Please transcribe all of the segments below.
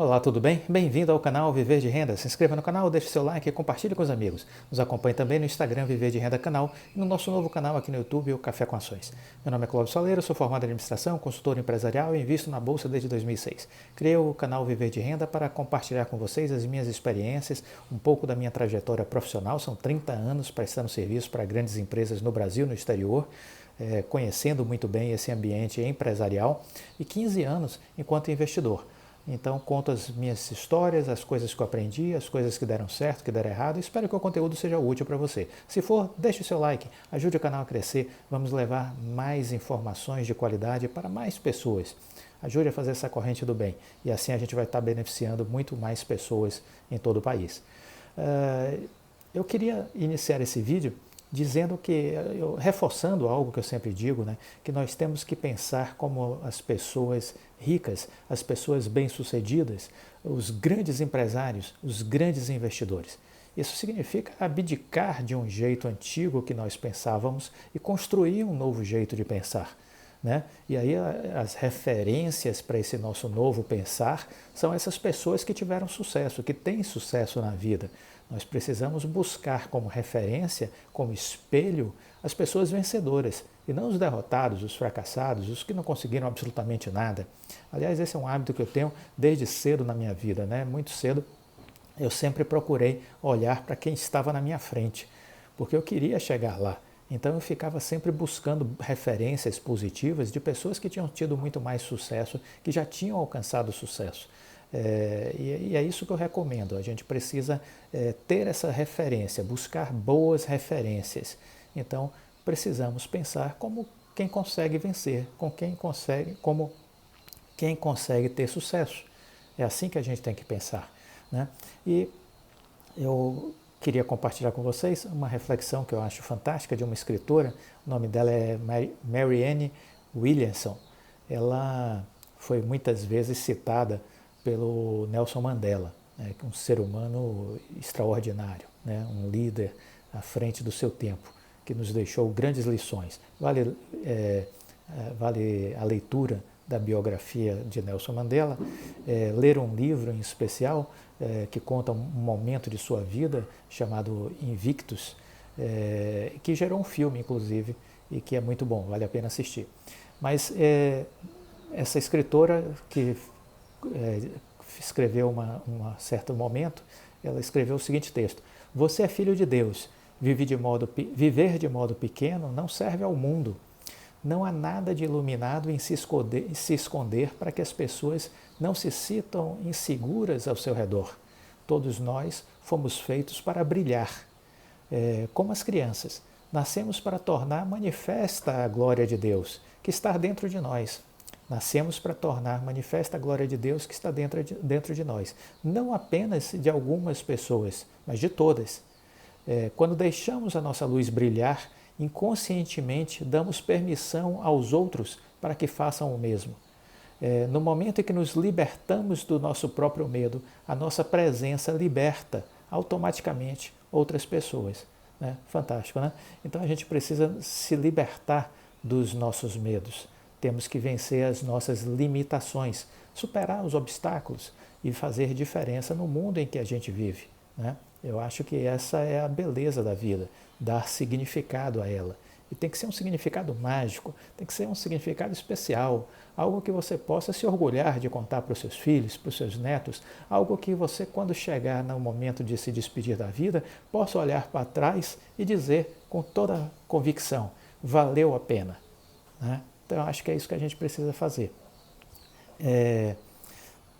Olá, tudo bem? Bem-vindo ao canal Viver de Renda. Se inscreva no canal, deixe seu like e compartilhe com os amigos. Nos acompanhe também no Instagram Viver de Renda Canal e no nosso novo canal aqui no YouTube, o Café com Ações. Meu nome é Cláudio Soleiro, sou formado em administração, consultor empresarial e invisto na Bolsa desde 2006. Criei o canal Viver de Renda para compartilhar com vocês as minhas experiências, um pouco da minha trajetória profissional. São 30 anos prestando serviço para grandes empresas no Brasil e no exterior, conhecendo muito bem esse ambiente empresarial e 15 anos enquanto investidor. Então, conto as minhas histórias, as coisas que eu aprendi, as coisas que deram certo, que deram errado. Espero que o conteúdo seja útil para você. Se for, deixe o seu like, ajude o canal a crescer. Vamos levar mais informações de qualidade para mais pessoas. Ajude a fazer essa corrente do bem. E assim a gente vai estar beneficiando muito mais pessoas em todo o país. Eu queria iniciar esse vídeo dizendo que, reforçando algo que eu sempre digo, né, que nós temos que pensar como as pessoas ricas, as pessoas bem-sucedidas, os grandes empresários, os grandes investidores. Isso significa abdicar de um jeito antigo que nós pensávamos e construir um novo jeito de pensar. Né? E aí as referências para esse nosso novo pensar são essas pessoas que tiveram sucesso, que têm sucesso na vida. Nós precisamos buscar como referência, como espelho, as pessoas vencedoras e não os derrotados, os fracassados, os que não conseguiram absolutamente nada. Aliás, esse é um hábito que eu tenho desde cedo na minha vida, né? Muito cedo eu sempre procurei olhar para quem estava na minha frente, porque eu queria chegar lá. Então eu ficava sempre buscando referências positivas de pessoas que tinham tido muito mais sucesso, que já tinham alcançado sucesso. E é isso que eu recomendo. A gente precisa ter essa referência, buscar boas referências. Então precisamos pensar como quem consegue vencer, como quem consegue ter sucesso. É assim que a gente tem que pensar, né? E eu queria compartilhar com vocês uma reflexão que eu acho fantástica de uma escritora. O nome dela é Marianne Williamson. Ela foi muitas vezes citada pelo Nelson Mandela, né, um ser humano extraordinário, né, um líder à frente do seu tempo, que nos deixou grandes lições. Vale a leitura da biografia de Nelson Mandela, ler um livro em especial que conta um momento de sua vida chamado Invictus, que gerou um filme, inclusive, e que é muito bom, vale a pena assistir. Mas essa escritora que escreveu um certo momento, ela escreveu o seguinte texto: "Você é filho de Deus, viver de modo pequeno não serve ao mundo. Não há nada de iluminado em se esconder para que as pessoas não se sintam inseguras ao seu redor. Todos nós fomos feitos para brilhar. Como as crianças, nascemos para tornar manifesta a glória de Deus, que está dentro de nós. Nascemos para tornar manifesta a glória de Deus que está dentro de nós. Não apenas de algumas pessoas, mas de todas. Quando deixamos a nossa luz brilhar, inconscientemente damos permissão aos outros para que façam o mesmo. No momento em que nos libertamos do nosso próprio medo, a nossa presença liberta automaticamente outras pessoas. Né? Fantástico, né? Então a gente precisa se libertar dos nossos medos. Temos que vencer as nossas limitações, superar os obstáculos e fazer diferença no mundo em que a gente vive. Né? Eu acho que essa é a beleza da vida, dar significado a ela. E tem que ser um significado mágico, tem que ser um significado especial, algo que você possa se orgulhar de contar para os seus filhos, para os seus netos, algo que você, quando chegar no momento de se despedir da vida, possa olhar para trás e dizer com toda convicção: valeu a pena. Né? Então eu acho que é isso que a gente precisa fazer.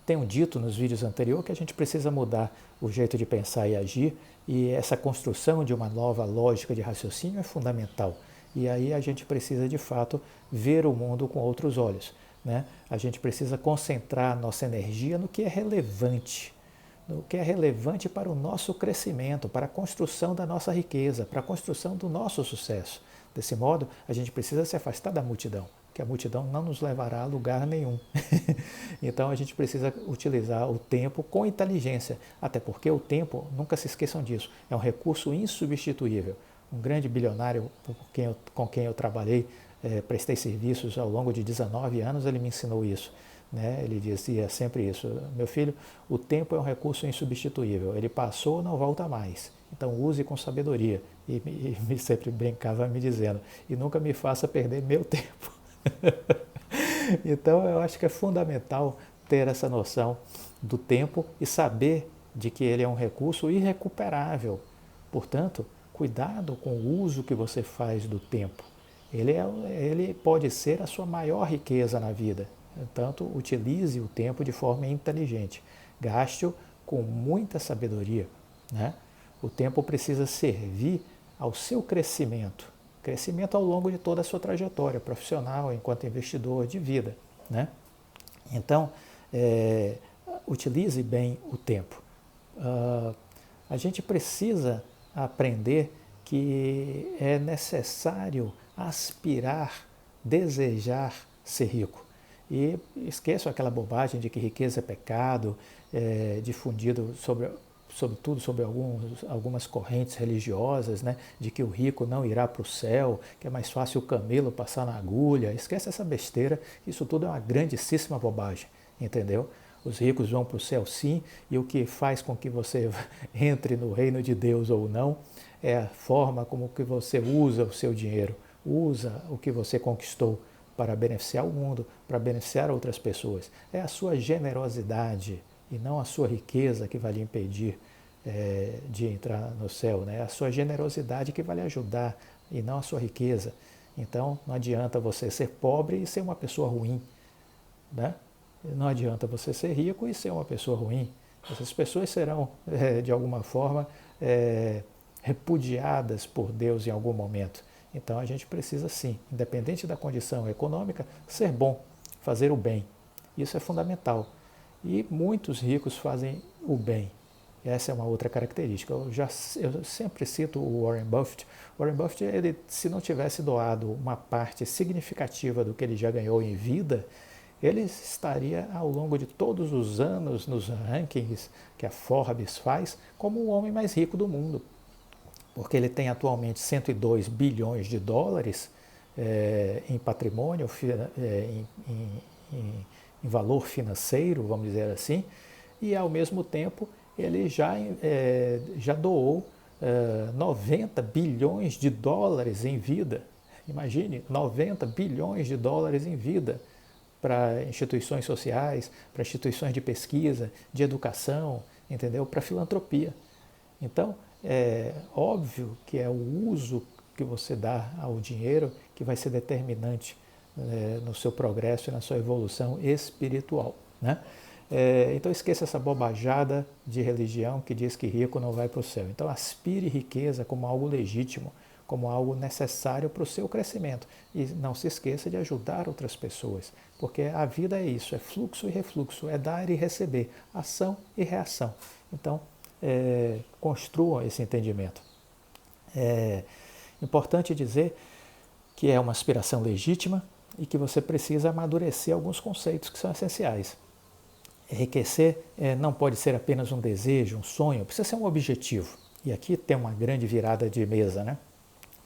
Tenho dito nos vídeos anteriores que a gente precisa mudar o jeito de pensar e agir, e essa construção de uma nova lógica de raciocínio é fundamental. E aí a gente precisa, de fato, ver o mundo com outros olhos. Né? A gente precisa concentrar a nossa energia no que é relevante para o nosso crescimento, para a construção da nossa riqueza, para a construção do nosso sucesso. Desse modo, a gente precisa se afastar da multidão, que a multidão não nos levará a lugar nenhum. Então a gente precisa utilizar o tempo com inteligência, até porque o tempo, nunca se esqueçam disso, é um recurso insubstituível. Um grande bilionário com quem eu trabalhei, prestei serviços ao longo de 19 anos, ele me ensinou isso. né? Ele dizia sempre isso: meu filho, o tempo é um recurso insubstituível, ele passou, não volta mais, então use com sabedoria. E sempre brincava me dizendo: e nunca me faça perder meu tempo. Então eu acho que é fundamental ter essa noção do tempo e saber de que ele é um recurso irrecuperável. Portanto, cuidado com o uso que você faz do tempo. Ele pode ser a sua maior riqueza na vida. Portanto, utilize o tempo de forma inteligente. Gaste-o com muita sabedoria, né? O tempo precisa servir ao seu crescimento ao longo de toda a sua trajetória profissional, enquanto investidor de vida, né? Então, utilize bem o tempo. A gente precisa aprender que é necessário aspirar, desejar ser rico. E esqueçam aquela bobagem de que riqueza é pecado, difundido sobretudo sobre algumas correntes religiosas, né, de que o rico não irá para o céu, que é mais fácil o camelo passar na agulha. Esquece essa besteira, isso tudo é uma grandíssima bobagem, entendeu? Os ricos vão para o céu sim, e o que faz com que você entre no reino de Deus ou não é a forma como que você usa o seu dinheiro, usa o que você conquistou para beneficiar o mundo, para beneficiar outras pessoas. É a sua generosidade e não a sua riqueza que vai lhe impedir de entrar no céu, né? É a sua generosidade que vai lhe ajudar e não a sua riqueza. Então não adianta você ser pobre e ser uma pessoa ruim, né? Não adianta você ser rico e ser uma pessoa ruim. Essas pessoas serão, de alguma forma, repudiadas por Deus em algum momento. Então a gente precisa sim, independente da condição econômica, ser bom, fazer o bem. Isso é fundamental. E muitos ricos fazem o bem. Essa é uma outra característica. Eu sempre cito o Warren Buffett. O Warren Buffett, ele, se não tivesse doado uma parte significativa do que ele já ganhou em vida, ele estaria, ao longo de todos os anos, nos rankings que a Forbes faz, como o homem mais rico do mundo. Porque ele tem atualmente 102 bilhões de dólares em patrimônio, em valor financeiro, vamos dizer assim, e ao mesmo tempo ele já doou 90 bilhões de dólares em vida. Imagine, 90 bilhões de dólares em vida para instituições sociais, para instituições de pesquisa, de educação, entendeu? Para filantropia. Então, é óbvio que é o uso que você dá ao dinheiro que vai ser determinante no seu progresso e na sua evolução espiritual, né? Então esqueça essa bobajada de religião que diz que rico não vai para o céu. Então aspire riqueza como algo legítimo, como algo necessário para o seu crescimento. E não se esqueça de ajudar outras pessoas, porque a vida é isso, é fluxo e refluxo, é dar e receber, ação e reação. Então, construam esse entendimento. É importante dizer que é uma aspiração legítima e que você precisa amadurecer alguns conceitos que são essenciais. Enriquecer não pode ser apenas um desejo, um sonho, precisa ser um objetivo. E aqui tem uma grande virada de mesa, né?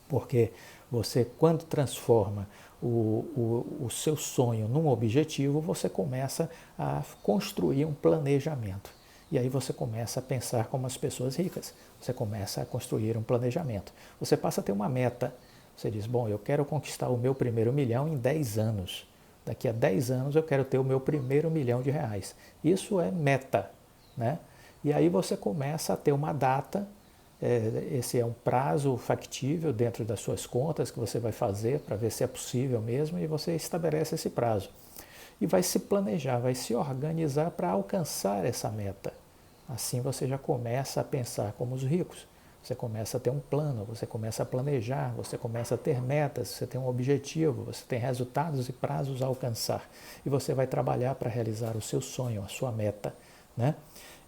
Porque você, quando transforma o seu sonho num objetivo, você começa a construir um planejamento. E aí você começa a pensar como as pessoas ricas. Você começa a construir um planejamento. Você passa a ter uma meta. Você diz, bom, eu quero conquistar o meu primeiro milhão em 10 anos. Daqui a 10 anos eu quero ter o meu primeiro milhão de reais. Isso é meta, né? E aí você começa a ter uma data. Esse é um prazo factível dentro das suas contas que você vai fazer para ver se é possível mesmo, e você estabelece esse prazo. E vai se planejar, vai se organizar para alcançar essa meta. Assim você já começa a pensar como os ricos. Você começa a ter um plano, você começa a planejar, você começa a ter metas, você tem um objetivo, você tem resultados e prazos a alcançar. E você vai trabalhar para realizar o seu sonho, a sua meta, né?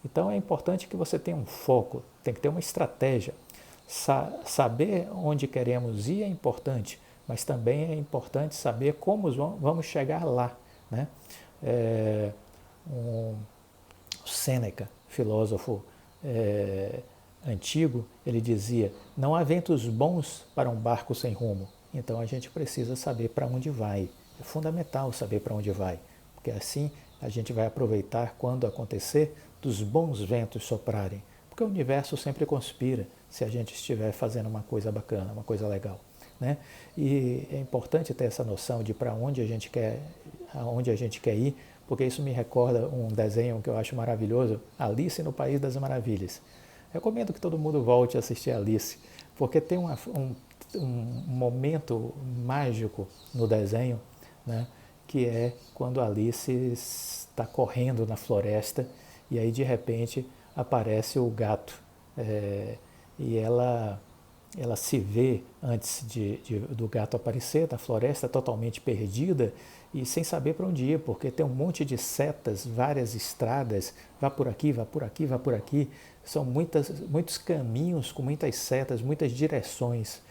Então é importante que você tenha um foco, tem que ter uma estratégia. Saber onde queremos ir é importante, mas também é importante saber como vamos chegar lá, né? Sêneca, filósofo antigo, ele dizia, não há ventos bons para um barco sem rumo. Então a gente precisa saber para onde vai. É fundamental saber para onde vai, porque assim a gente vai aproveitar quando acontecer dos bons ventos soprarem, porque o universo sempre conspira se a gente estiver fazendo uma coisa bacana, uma coisa legal, né? E é importante ter essa noção de para onde a gente quer, aonde a gente quer ir, porque isso me recorda um desenho que eu acho maravilhoso, Alice no País das Maravilhas. Recomendo que todo mundo volte a assistir Alice, porque tem um momento mágico no desenho, né, que é quando Alice está correndo na floresta e aí de repente aparece o gato. E ela se vê antes do gato aparecer na floresta totalmente perdida e sem saber para onde ir, porque tem um monte de setas, várias estradas, vá por aqui, vá por aqui, vá por aqui. São muitos caminhos com muitas setas, muitas direções.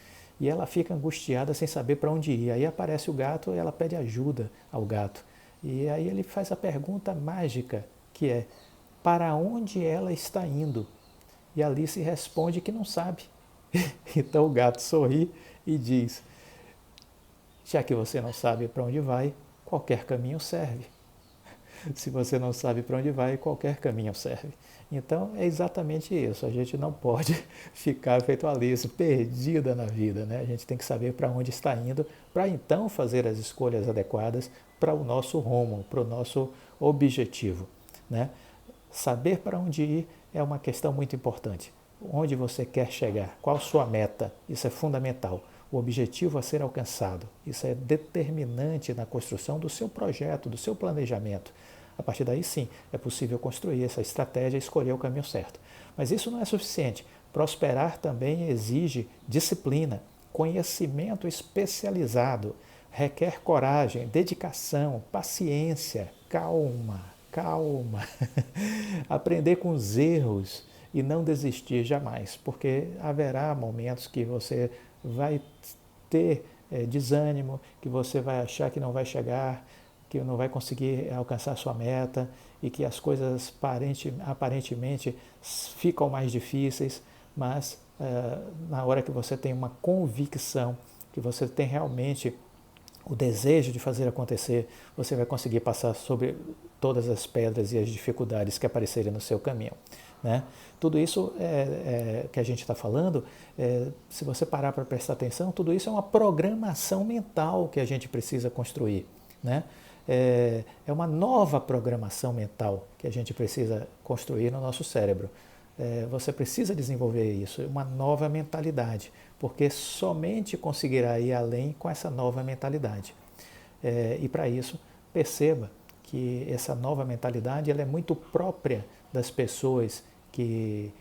E ela fica angustiada sem saber para onde ir. Aí aparece o gato e ela pede ajuda ao gato. E aí ele faz a pergunta mágica, que é: para onde ela está indo? E Alice responde que não sabe. Então o gato sorri e diz: já que você não sabe para onde vai, qualquer caminho serve. Se você não sabe para onde vai, qualquer caminho serve. Então é exatamente isso. A gente não pode ficar feito Alice, perdida na vida, né? A gente tem que saber para onde está indo, para então fazer as escolhas adequadas para o nosso rumo, para o nosso objetivo, né? Saber para onde ir é uma questão muito importante. Onde você quer chegar? Qual a sua meta? Isso é fundamental. O objetivo a ser alcançado. Isso é determinante na construção do seu projeto, do seu planejamento. A partir daí, sim, é possível construir essa estratégia e escolher o caminho certo. Mas isso não é suficiente. Prosperar também exige disciplina, conhecimento especializado, requer coragem, dedicação, paciência, calma. Aprender com os erros e não desistir jamais, porque haverá momentos que você vai ter desânimo, que você vai achar que não vai chegar, que não vai conseguir alcançar a sua meta e que as coisas aparentemente ficam mais difíceis, mas na hora que você tem uma convicção, que você tem realmente o desejo de fazer acontecer, você vai conseguir passar sobre todas as pedras e as dificuldades que aparecerem no seu caminho, né? Tudo isso que a gente está falando, se você parar para prestar atenção, tudo isso é uma programação mental que a gente precisa construir, né? É uma nova programação mental que a gente precisa construir no nosso cérebro. Você precisa desenvolver isso, uma nova mentalidade, porque somente conseguirá ir além com essa nova mentalidade. E para isso, perceba que essa nova mentalidade ela é muito própria das pessoas que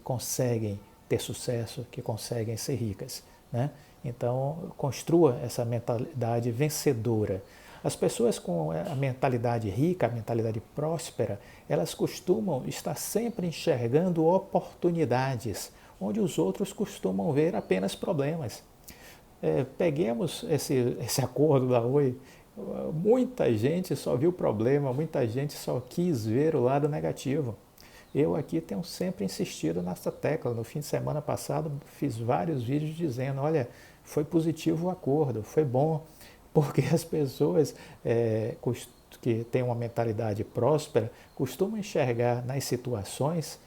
conseguem ter sucesso, que conseguem ser ricas, né? Então, construa essa mentalidade vencedora. As pessoas com a mentalidade rica, a mentalidade próspera, elas costumam estar sempre enxergando oportunidades, onde os outros costumam ver apenas problemas. Peguemos esse acordo da Oi. Muita gente só viu problema, muita gente só quis ver o lado negativo. Eu aqui tenho sempre insistido nessa tecla. No fim de semana passado fiz vários vídeos dizendo, olha, foi positivo o acordo, foi bom, porque as pessoas que têm uma mentalidade próspera costumam enxergar nas situações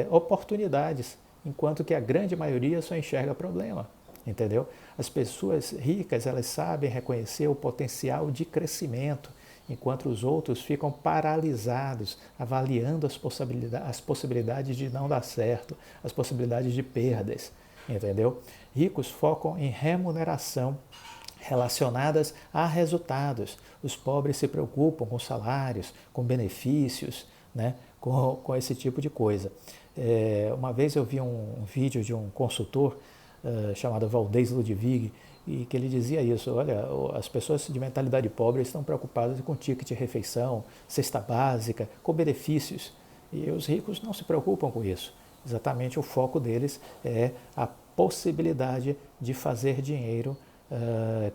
oportunidades, enquanto que a grande maioria só enxerga problema, entendeu? As pessoas ricas, elas sabem reconhecer o potencial de crescimento, enquanto os outros ficam paralisados, avaliando as possibilidades de não dar certo, as possibilidades de perdas, entendeu? Ricos focam em remuneração relacionadas a resultados. Os pobres se preocupam com salários, com benefícios, né? com esse tipo de coisa. Uma vez eu vi um vídeo de um consultor chamado Valdez Ludwig, e que ele dizia isso, olha, as pessoas de mentalidade pobre estão preocupadas com ticket de refeição, cesta básica, com benefícios, e os ricos não se preocupam com isso. Exatamente o foco deles é a possibilidade de fazer dinheiro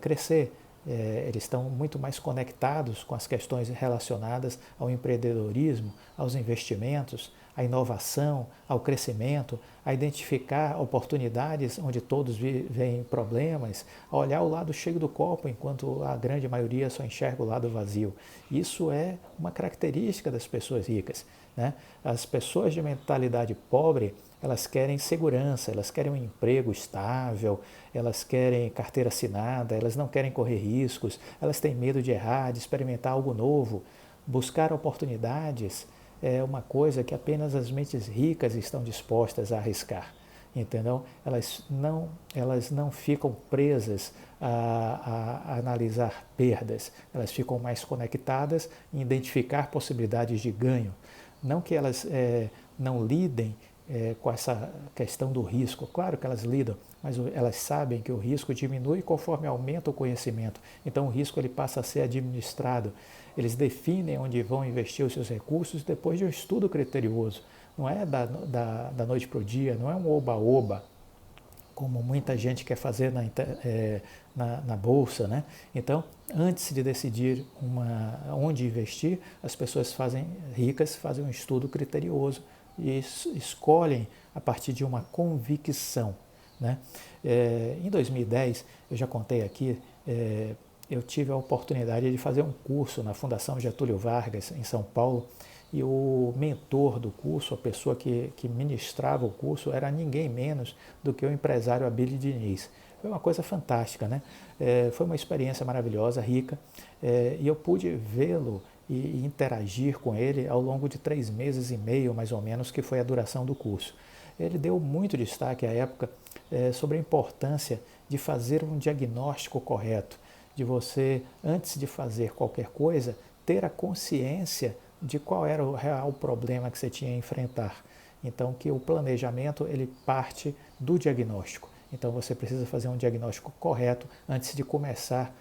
crescer, Eles estão muito mais conectados com as questões relacionadas ao empreendedorismo, aos investimentos, à inovação, ao crescimento, a identificar oportunidades onde todos veem problemas, a olhar o lado cheio do copo enquanto a grande maioria só enxerga o lado vazio. Isso é uma característica das pessoas ricas, né? As pessoas de mentalidade pobre, elas querem segurança, elas querem um emprego estável, elas querem carteira assinada, elas não querem correr riscos, elas têm medo de errar, de experimentar algo novo. Buscar oportunidades é uma coisa que apenas as mentes ricas estão dispostas a arriscar, entendeu? Elas não ficam presas a analisar perdas, elas ficam mais conectadas em identificar possibilidades de ganho. Não que elas não lidem com essa questão do risco. Claro que elas lidam, mas elas sabem que o risco diminui conforme aumenta o conhecimento. Então o risco ele passa a ser administrado. Eles definem onde vão investir os seus recursos depois de um estudo criterioso. Não é da noite para o dia, não é um oba-oba, como muita gente quer fazer na bolsa, né? Então, antes de decidir onde investir, as pessoas ricas fazem um estudo criterioso e escolhem a partir de uma convicção, né? Em 2010, eu já contei aqui, eu tive a oportunidade de fazer um curso na Fundação Getúlio Vargas, em São Paulo, e o mentor do curso, a pessoa que ministrava o curso, era ninguém menos do que o empresário Abílio Diniz. Foi uma coisa fantástica, né? Foi uma experiência maravilhosa, rica, e eu pude vê-lo e interagir com ele ao longo de 3 meses e meio, mais ou menos, que foi a duração do curso. Ele deu muito destaque à época sobre a importância de fazer um diagnóstico correto, de você, antes de fazer qualquer coisa, ter a consciência de qual era o real problema que você tinha a enfrentar. Então, que o planejamento ele parte do diagnóstico. Então, você precisa fazer um diagnóstico correto antes de começar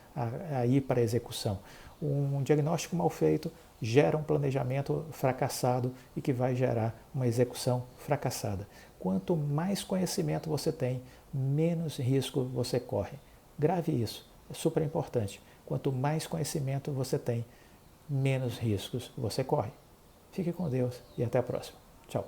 a ir para a execução. Um diagnóstico mal feito gera um planejamento fracassado e que vai gerar uma execução fracassada. Quanto mais conhecimento você tem, menos risco você corre. Grave isso, é super importante. Quanto mais conhecimento você tem, menos riscos você corre. Fique com Deus e até a próxima. Tchau.